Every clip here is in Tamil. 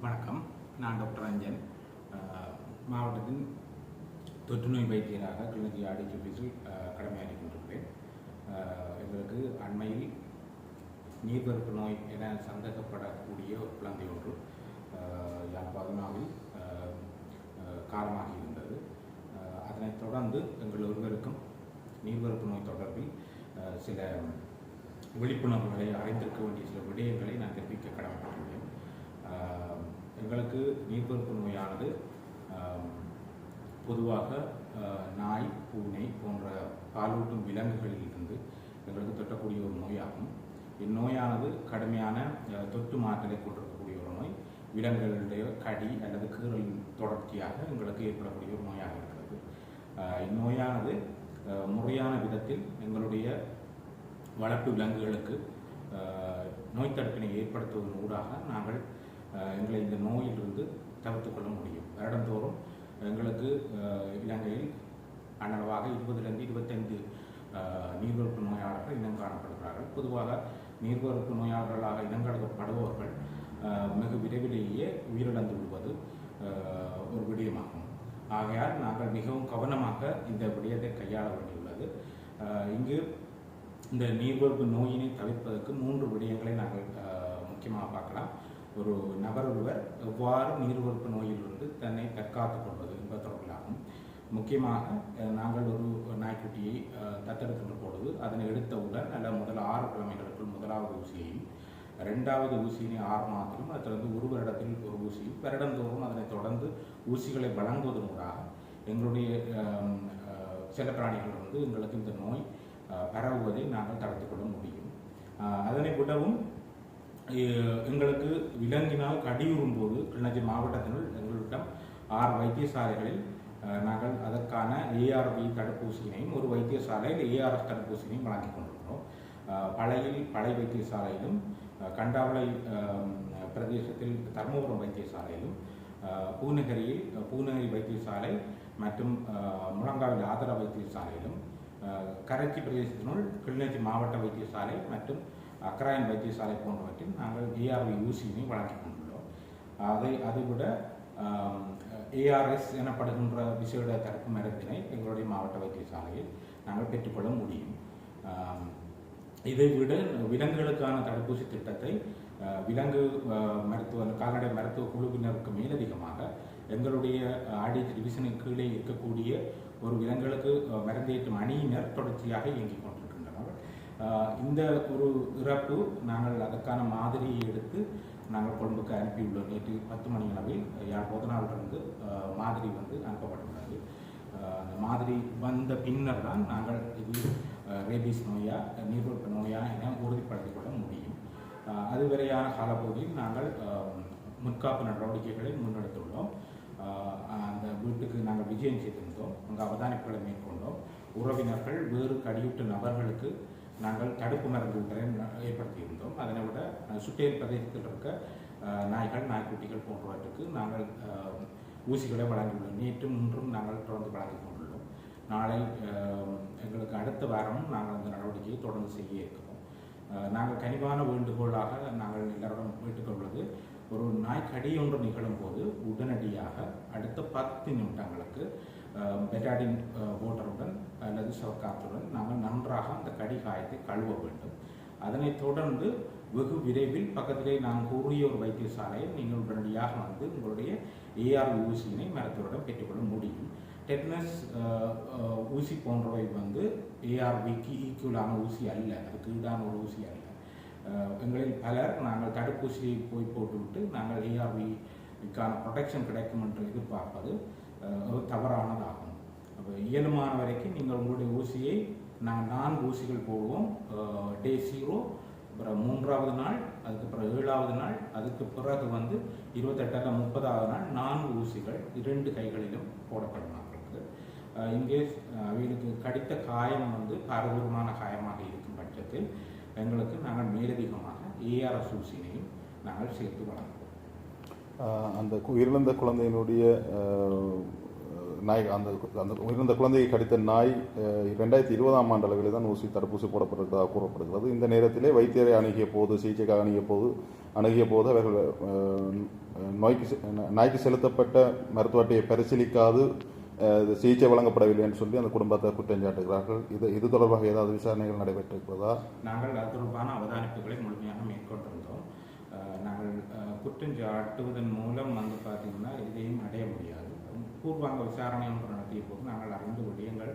வணக்கம். நான் டாக்டர் அஞ்சன், மாவட்டத்தின் தொற்றுநோய் வைத்தியராக கிளிநொச்சி ஆர்டிசி ஆஃபீஸில் கடமையாற்றிக் கொண்டிருக்கிறேன். எங்களுக்கு அண்மையில் நீர்வரப்பு நோய் என சந்தேகப்படக்கூடிய ஒரு குழந்தை ஒன்று யாழ் 14 காலமாகி இருந்தது. அதனைத் தொடர்ந்து எங்கள் ஒருவருக்கும் நீர்வரப்பு நோய் தொடர்பில் சில விழிப்புணர்வுகளை அறிந்திருக்க வேண்டிய சில விடயங்களை நான் தெரிவிக்க கடமைப்பட்டுள்ளேன். எங்களுக்கு நீர்வரப்பு நோயானது பொதுவாக நாய், பூனை போன்ற பாலூட்டும் விலங்குகளில் இருந்து எங்களுக்கு தொட்டக்கூடிய ஒரு நோயாகும். இந்நோயானது கடுமையான தொற்று மாற்றலை கொண்டிருக்கக்கூடிய ஒரு நோய். விலங்குகளுடைய கடி அல்லது கீறல் தொடர்ச்சியாக எங்களுக்கு ஏற்படக்கூடிய ஒரு நோயாக இருக்கிறது. இந்நோயானது முறையான விதத்தில் எங்களுடைய வளர்ப்பு விலங்குகளுக்கு நோய் தடுப்பினை ஏற்படுத்துவதன் ஊடாக நாங்கள் எங்களை இந்த நோயிலிருந்து தவிர்த்து கொள்ள முடியும். வருடந்தோறும் எங்களுக்கு இலங்கையில் அன்னளவாக 20 to 25 நீர்வரப்பு நோயாளர்கள் இனம் காணப்படுகிறார்கள். பொதுவாக நீர்வரப்பு நோயாளர்களாக இனங்காணப்படுபவர்கள் மிக விரைவிலேயே உயிரிழந்து விடுவது ஒரு விடயமாகும். ஆகையால் நாங்கள் மிகவும் கவனமாக இந்த விடயத்தை கையாள வேண்டியுள்ளது. இங்கு இந்த நீர்வரப்பு நோயினை தவிர்ப்பதற்கு 3 விடயங்களை நாங்கள் முக்கியமாக பார்க்கலாம். ஒரு நபர் ஒருவர் எவ்வாறு நீர்வரப்பு நோயிலிருந்து தன்னை தற்காத்துக் கொள்வது என்பது தொடர்பிலாகும். முக்கியமாக நாங்கள் ஒரு நாய்க்குட்டியை தத்தெடுக்கின்ற பொழுது அதனை எடுத்தவுடன் அல்ல முதல் 6 கிழமைகளுக்குள் முதலாவது ஊசியையும், 2வது ஊசியினை 6 மாதத்திலும், அதிலிருந்து 1 வருடத்தில் ஒரு ஊசியும், வருடந்தோறும் அதனை தொடர்ந்து ஊசிகளை வழங்குவதன் மூலமாக எங்களுடைய செல்லப்பிராணிகளிலிருந்து எங்களுக்கு இந்த நோய் பரவுவதை நாங்கள் தடுத்துக் கொள்ள முடியும். அதனை விடவும் எங்களுக்கு விலங்கினால் கடியுறும் போது கிளிநொச்சி மாவட்டத்தினுள் எங்களிடம் 6 வைத்தியசாலைகளில் நாங்கள் அதற்கான ஏஆர்வி தடுப்பூசியினையும், ஒரு வைத்தியசாலையில் ஏஆர்எஸ் தடுப்பூசியினையும் வழங்கிக் கொண்டிருக்கிறோம். பழைய வைத்தியசாலையிலும், கண்டாவளை பிரதேசத்தில் தர்மபுரம் வைத்தியசாலையிலும், பூநகரி வைத்தியசாலை மற்றும் முழங்காவில் ஆதர வைத்தியசாலையிலும், கரைச்சி பிரதேசத்தினுள் கிளிநொச்சி மாவட்ட வைத்தியசாலை மற்றும் அக்கராயன் வைத்தியசாலை போன்றவற்றில் நாங்கள் ஏஆர்வி ஊசியினை வழங்கிக் கொண்டுள்ளோம். அதைவிட ஏஆர்எஸ் எனப்படுகின்ற விசேட தடுப்பு மருந்தினை எங்களுடைய மாவட்ட வைத்தியசாலையில் நாங்கள் பெற்றுக்கொள்ள முடியும். இதைவிட விலங்குகளுக்கான தடுப்பூசி திட்டத்தை விலங்கு கால்நடை மருத்துவ குழுவினருக்கு மேலதிகமாக எங்களுடைய ஆர்டிசி டிவிஷனுக்கு கீழே இருக்கக்கூடிய ஒரு விலங்குகளுக்கு மருந்தேற்றும் அணியினர் தொடர்ச்சியாக இயங்கிக் கொண்டிருக்கின்றனர். இந்த ஒரு இறப்பு நாங்கள் அதற்கான மாதிரியை எடுத்து நாங்கள் கொழும்புக்கு அனுப்பியுள்ளோம். நேற்று 10 மணி அளவில் யாழ் போதனாவிலிருந்து மாதிரி அனுப்பப்பட்டுள்ளது. அந்த மாதிரி வந்த பின்னர் தான் நாங்கள் இது ரேபீஸ் நோயா நீர்வரப்பு நோயா என உறுதிப்படுத்திக் கொள்ள முடியும். அதுவரையான காலப்பகுதியில் நாங்கள் முற்காப்பு நடவடிக்கைகளை முன்னெடுத்துள்ளோம். அந்த வீட்டுக்கு நாங்கள் விஜயம் செய்திருந்தோம். அங்கே அவதானிப்புகளை மேற்கொண்டோம். உறவினர்கள் வேறு கடியூட்ட நபர்களுக்கு நாங்கள் தடுப்பு மருந்துகளை ஏற்படுத்தியிருந்தோம். அதனை விட சுட்டேல் பிரதேசத்தில் இருக்க நாய்கள், நாய்க்குட்டிகள் போன்றவற்றுக்கு நாங்கள் ஊசிகளை வழங்கியுள்ளோம். நேற்றும் இன்றும் நாங்கள் தொடர்ந்து வழங்கிக் கொண்டுள்ளோம். நாளை எங்களுக்கு அடுத்த வாரமும் நாங்கள் அந்த நடவடிக்கையை தொடர்ந்து செய்ய இருக்கிறோம். நாங்கள் கனிவான வேண்டுகோளாக நாங்கள் எல்லாரிடம் கேட்டுக்கொள்வது, ஒரு நாய்க்கடி ஒன்று நிகழும் போது உடனடியாக அடுத்த 10 நிமிடங்களுக்கு பெட்டாடின் வாட்டருடன் அல்லது சவக்காற்றுடன் நாங்கள் நன்றாக அந்த கடி காயத்தை கழுவ வேண்டும். அதனைத் தொடர்ந்து வெகு விரைவில் பக்கத்திலே நான் கூறிய ஒரு வைத்தியசாலையில் நீங்கள் உடனடியாக வந்து உங்களுடைய ஏஆர்வி ஊசியினை மருத்துவரிடம் பெற்றுக்கொள்ள முடியும். டெட்னஸ் ஊசி போன்றவை ஏஆர்விக்கு ஈக்குவலான ஊசி அல்ல, அதுக்கு ஈடான ஒரு ஊசி அல்ல. எங்களில் பலர் நாங்கள் தடுப்பூசியை போய் போட்டுவிட்டு நாங்கள் ஏஆர்விக்கான ப்ரொடெக்ஷன் கிடைக்கும் என்று எதிர்பார்ப்பது தவறானதாகும். அப்போ இயலுமான வரைக்கும் நீங்கள் உங்களுடைய ஊசியை நாங்கள் 4 ஊசிகள் போடுவோம். டே 0, அப்புறம் 3வது நாள், அதுக்கப்புறம் 7வது நாள், அதுக்கு பிறகு 28 அல்ல 30வது நாள் 4 ஊசிகள் 2 கைகளிலும் போடப்படும். இங்கே அவர்களுக்கு கடித்த காயம் பாரதூரமான காயமாக இருக்கும் பட்சத்தில் எங்களுக்கு நாங்கள் மேலதிகமாக ஏஆர்எஸ் ஊசியினையும் நாங்கள் சேர்த்து வழங்குவோம். அந்த உயிரிழந்த குழந்தையினுடைய நாய் அந்த அந்த உயிரிழந்த குழந்தையை கடித்த நாய் 2020ஆம் ஆண்டு அளவில் தான் தடுப்பூசி போடப்பட்டிருக்கிறதாக கூறப்படுகிறது. இந்த நேரத்திலே வைத்தியரை சிகிச்சைக்காக அணுகிய போது அவர்கள் நாய்க்கு செலுத்தப்பட்ட மருத்துவ அட்டையை பரிசீலிக்காது சிகிச்சை வழங்கப்படவில்லை என்று சொல்லி அந்த குடும்பத்தை குற்றம் சாட்டுகிறார்கள். இது தொடர்பாக ஏதாவது விசாரணைகள் நடைபெற்றிருக்கிறதா? நாங்கள் அது தொடர்பான அவதானிப்புகளை முழுமையாக மேற்கொண்டிருந்தோம். நாங்கள் குற்றம் சாட்டுவதன் மூலம் பார்த்தீங்கன்னா இதையும் அடைய முடியாது. பூர்வாங்க விசாரணை ஒன்று நடத்திய போது நாங்கள் அறிந்த விடயங்கள்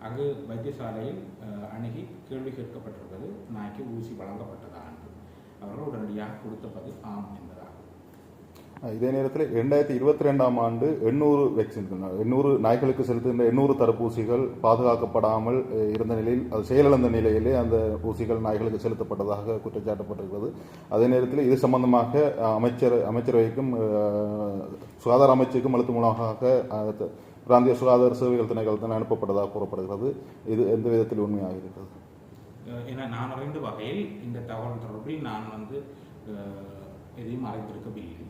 அங்கு வைத்தியசாலையில் அணுகி கேள்வி கேட்கப்பட்டிருப்பது நாய்க்கு ஊசி வழங்கப்பட்டதா என்று அவர்கள் உடனடியாக கொடுத்த பதில் ஆம் என்பதாகும். இதே நேரத்தில் 2022ஆம் ஆண்டு 800 நாய்களுக்கு செலுத்துகின்ற 800 தடுப்பூசிகள் பாதுகாக்கப்படாமல் இருந்த நிலையில் அது செயலிழந்த நிலையிலே அந்த ஊசிகள் நாய்களுக்கு செலுத்தப்பட்டதாக குற்றச்சாட்டப்பட்டிருக்கிறது. அதே நேரத்தில் இது சம்பந்தமாக அமைச்சரவைக்கும் சுகாதார அமைச்சுக்கும் அழுத்த மூலமாக பிராந்திய சுகாதார சேவைகள் திணைக்களத்தில் அனுப்பப்பட்டதாக கூறப்படுகிறது. இது எந்த விதத்தில் உண்மையாக இருக்கிறது என நான் அறிந்த வகையில் இந்த தகவல் தொடர்பில் நான் எதையும் அறிந்திருக்கவில்லை.